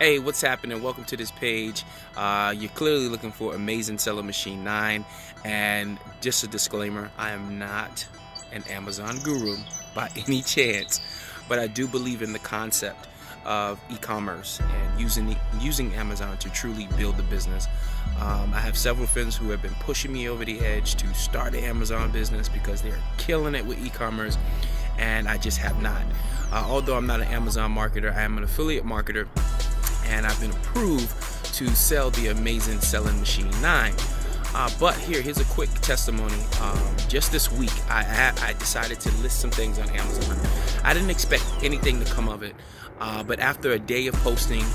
Hey, what's happening? Welcome to this page. You're clearly looking for Amazing Selling Machine 9, and just a disclaimer, I am not an Amazon guru by any chance, but I do believe in the concept of e-commerce and using Amazon to truly build the business. I have several friends who have been pushing me over the edge to start an Amazon business because they're killing it with e-commerce, and I just have not. Although I'm not an Amazon marketer, I am an affiliate marketer, and I've been approved to sell the Amazing Selling Machine 9. But here's a quick testimony. Just this week, I decided to list some things on Amazon. I didn't expect anything to come of it, but after a day of posting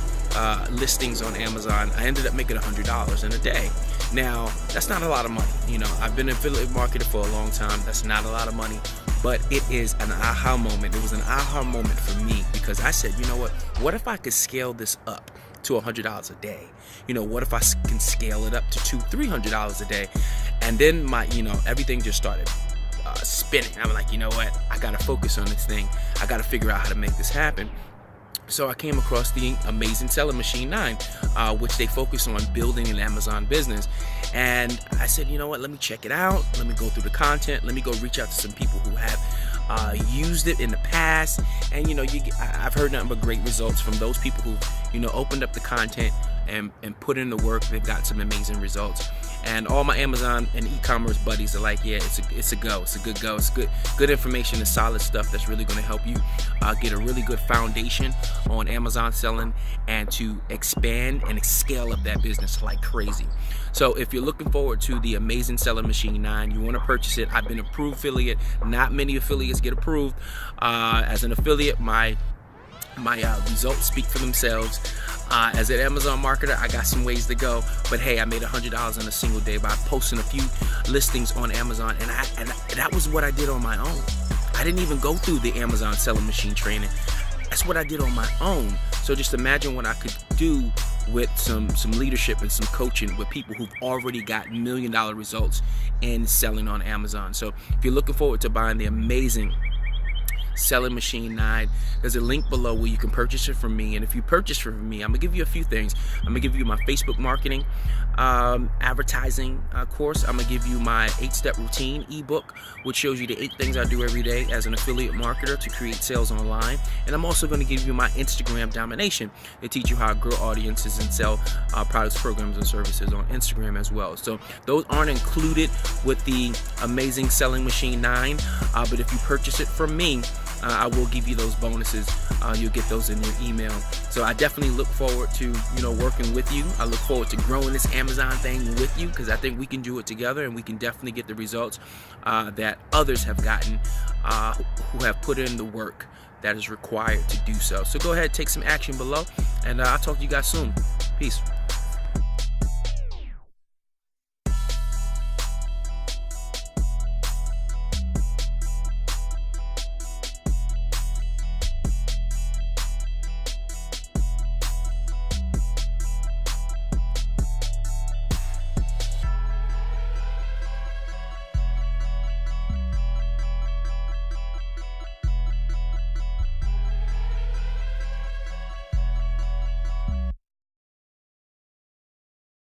listings on Amazon, I ended up making $100 in a day. Now, that's not a lot of money. You know, I've been an affiliate marketer for a long time. That's not a lot of money, but it is an aha moment. It was an aha moment for me because I said, you know what if I could scale this up to $100 a day? You know, what if I can scale it up to $200-300 a day? And then everything just started spinning. I'm like, you know what? I got to focus on this thing. I got to figure out how to make this happen. So I came across the Amazing Selling Machine 9, which they focus on building an Amazon business. And I said, you know what, let me check it out. Let me go through the content. Let me go reach out to some people who have used it in the past. And, I've heard nothing but great results from those people who, opened up the content and put in the work. They've got some amazing results. And all my Amazon and e-commerce buddies are like, yeah, it's a go. It's a good go. It's good information and solid stuff that's really going to help you get a really good foundation on Amazon selling and to expand and scale up that business like crazy. So if you're looking forward to the Amazing Selling Machine 9, you want to purchase it. I've been approved affiliate. Not many affiliates get approved. As an affiliate, my results speak for themselves. As an Amazon marketer, I got some ways to go, but hey, I made $100 in a single day by posting a few listings on Amazon, and that was what I did on my own. I didn't even go through the Amazon Selling Machine training. That's what I did on my own. So just imagine what I could do with some leadership and some coaching with people who've already got $1 million results in selling on Amazon. So if you're looking forward to buying the Amazing Selling Machine 9, there's a link below where you can purchase it from me. And if you purchase from me, I'm gonna give you a few things. I'm gonna give you my Facebook marketing advertising course. I'm gonna give you my 8-step routine ebook, which shows you the 8 things I do every day as an affiliate marketer to create sales online. And I'm also gonna give you my Instagram domination to teach you how to grow audiences and sell products, programs, and services on Instagram as well. So those aren't included with the Amazing Selling Machine 9, but if you purchase it from me, I will give you those bonuses. You'll get those in your email. So I definitely look forward to working with you. I look forward to growing this Amazon thing with you because I think we can do it together and we can definitely get the results that others have gotten who have put in the work that is required to do so. So go ahead, take some action below, and I'll talk to you guys soon. Peace.